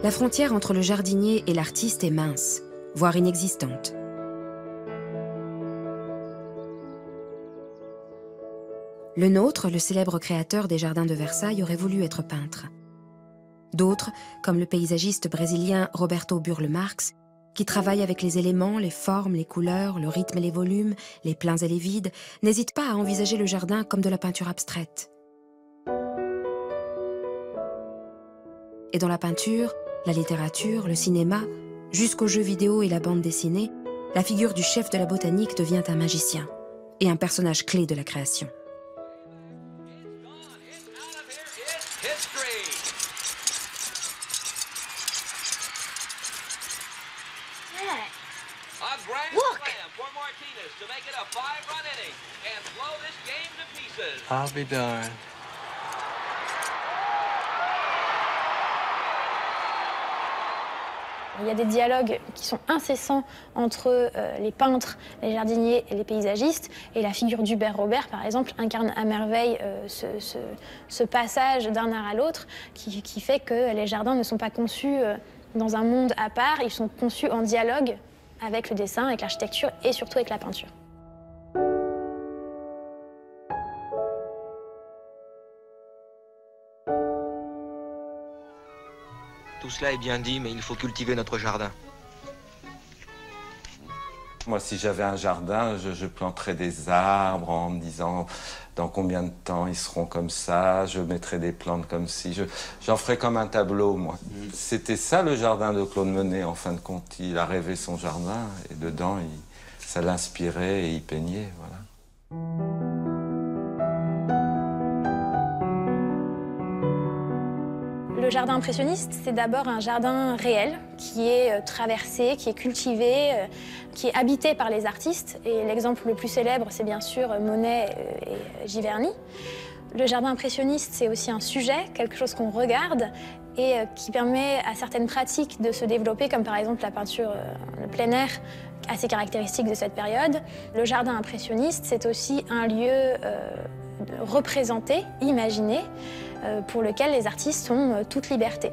La frontière entre le jardinier et l'artiste est mince, voire inexistante. Le nôtre, le célèbre créateur des jardins de Versailles, aurait voulu être peintre. D'autres, comme le paysagiste brésilien Roberto Burle Marx, qui travaille avec les éléments, les formes, les couleurs, le rythme et les volumes, les pleins et les vides, n'hésitent pas à envisager le jardin comme de la peinture abstraite. Et dans la peinture, la littérature, le cinéma, jusqu'aux jeux vidéo et la bande dessinée, la figure du chef de la botanique devient un magicien et un personnage clé de la création. I'll be darned. Il y a des dialogues qui sont incessants entre les peintres, les jardiniers et les paysagistes. Et la figure d'Hubert Robert, par exemple, incarne à merveille ce passage d'un art à l'autre qui fait que les jardins ne sont pas conçus dans un monde à part, ils sont conçus en dialogue avec le dessin, avec l'architecture et surtout avec la peinture. Tout cela est bien dit, mais il faut cultiver notre jardin. Moi, si j'avais un jardin, je planterais des arbres en me disant dans combien de temps ils seront comme ça, je mettrais des plantes comme ci, j'en ferais comme un tableau, moi. C'était ça le jardin de Claude Monet, en fin de compte. Il a rêvé son jardin et dedans, ça l'inspirait et il peignait, voilà. Le jardin impressionniste, c'est d'abord un jardin réel qui est traversé, qui est cultivé, qui est habité par les artistes. Et l'exemple le plus célèbre, c'est bien sûr Monet et Giverny. Le jardin impressionniste, c'est aussi un sujet, quelque chose qu'on regarde et qui permet à certaines pratiques de se développer, comme par exemple la peinture de plein air, assez caractéristique de cette période. Le jardin impressionniste, c'est aussi un lieu représenté, imaginé, pour lequel les artistes ont toute liberté.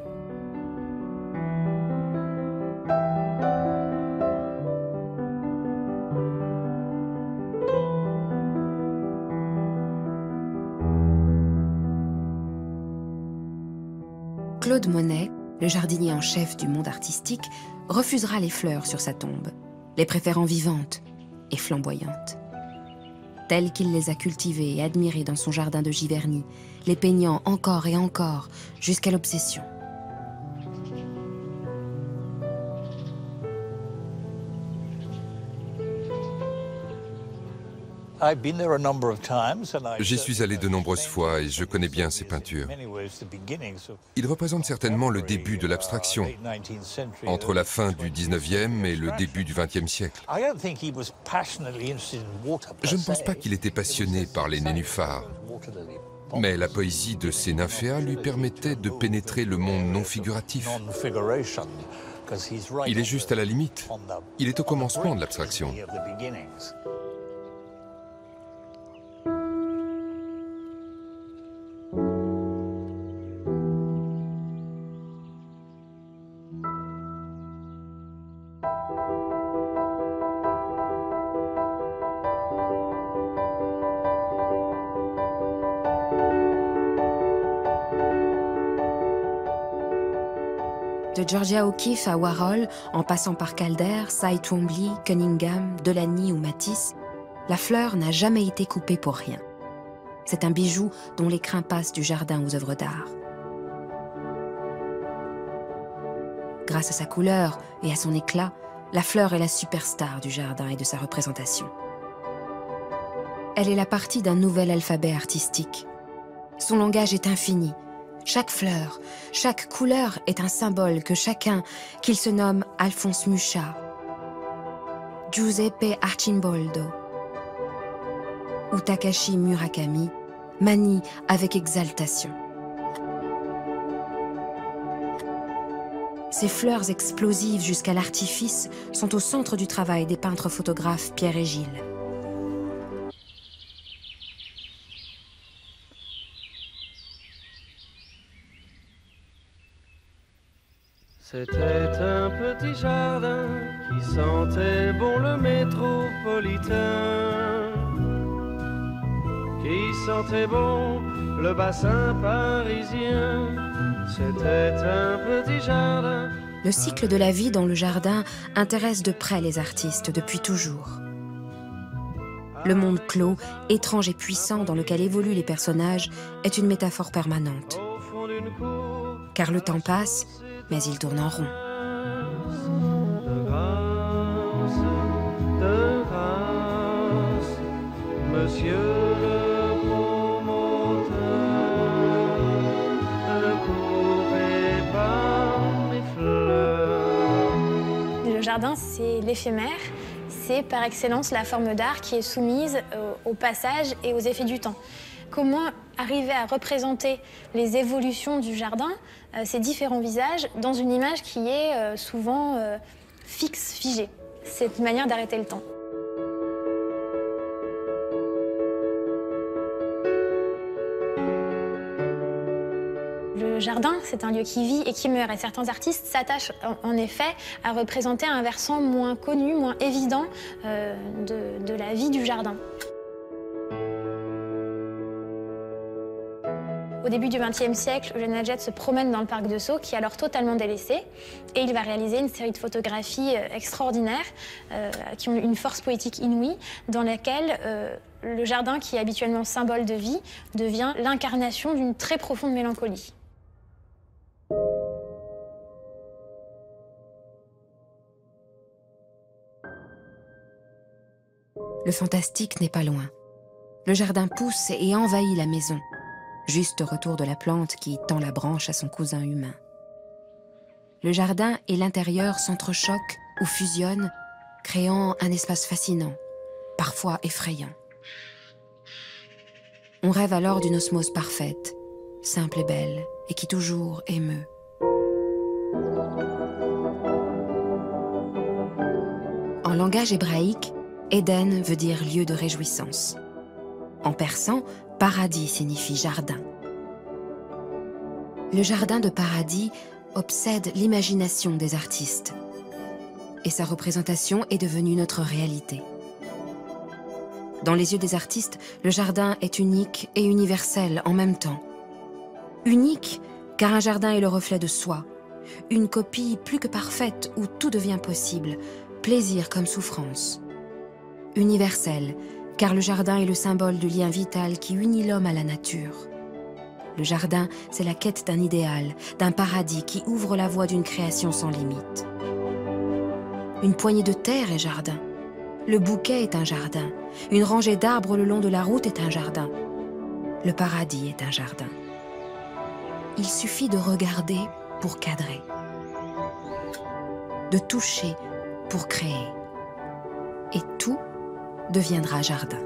Claude Monet, le jardinier en chef du monde artistique, refusera les fleurs sur sa tombe, les préférant vivantes et flamboyantes. Telles qu'il les a cultivées et admirées dans son jardin de Giverny, les peignant encore et encore jusqu'à l'obsession. J'y suis allé de nombreuses fois et je connais bien ces peintures. Il représente certainement le début de l'abstraction, entre la fin du 19e et le début du 20e siècle. Je ne pense pas qu'il était passionné par les nénuphars, mais la poésie de ces nymphéas lui permettait de pénétrer le monde non figuratif. Il est juste à la limite. Il est au commencement de l'abstraction. De Georgia O'Keeffe à Warhol, en passant par Calder, Cy Twombly, Cunningham, Delany ou Matisse, la fleur n'a jamais été coupée pour rien. C'est un bijou dont l'écrin passe du jardin aux œuvres d'art. Grâce à sa couleur et à son éclat, la fleur est la superstar du jardin et de sa représentation. Elle est la partie d'un nouvel alphabet artistique. Son langage est infini. Chaque fleur, chaque couleur est un symbole que chacun, qu'il se nomme Alphonse Mucha, Giuseppe Arcimboldo ou Takashi Murakami, manie avec exaltation. Ces fleurs explosives jusqu'à l'artifice sont au centre du travail des peintres photographes Pierre et Gilles. C'était un petit jardin qui sentait bon le métropolitain, qui sentait bon le bassin parisien. C'était un petit jardin. Le cycle de la vie dans le jardin intéresse de près les artistes depuis toujours. Le monde clos, étrange et puissant dans lequel évoluent les personnages est une métaphore permanente. Car le temps passe, mais il tourne en rond. De grâce, monsieur le promoteur, ne coupez pas mes fleurs. Le jardin, c'est l'éphémère. C'est par excellence la forme d'art qui est soumise au passage et aux effets du temps. Comment arriver à représenter les évolutions du jardin, ces différents visages, dans une image qui est souvent fixe, figée. C'est une manière d'arrêter le temps. Le jardin, c'est un lieu qui vit et qui meurt. Et certains artistes s'attachent en effet à représenter un versant moins connu, moins évident de la vie du jardin. Au début du XXe siècle, Eugène Adjet se promène dans le parc de Sceaux, qui est alors totalement délaissé, et il va réaliser une série de photographies extraordinaires, qui ont une force poétique inouïe, dans laquelle le jardin, qui est habituellement symbole de vie, devient l'incarnation d'une très profonde mélancolie. Le fantastique n'est pas loin. Le jardin pousse et envahit la maison. Juste retour de la plante qui tend la branche à son cousin humain. Le jardin et l'intérieur s'entrechoquent ou fusionnent, créant un espace fascinant, parfois effrayant. On rêve alors d'une osmose parfaite, simple et belle, et qui toujours émeut. En langage hébraïque, Éden veut dire lieu de réjouissance. En persan, paradis signifie jardin. Le jardin de paradis obsède l'imagination des artistes. Et sa représentation est devenue notre réalité. Dans les yeux des artistes, le jardin est unique et universel en même temps. Unique, car un jardin est le reflet de soi. Une copie plus que parfaite où tout devient possible, plaisir comme souffrance. Universel, car le jardin est le symbole du lien vital qui unit l'homme à la nature. Le jardin, c'est la quête d'un idéal, d'un paradis qui ouvre la voie d'une création sans limite. Une poignée de terre est jardin. Le bouquet est un jardin. Une rangée d'arbres le long de la route est un jardin. Le paradis est un jardin. Il suffit de regarder pour cadrer, de toucher pour créer. Et tout deviendra jardin.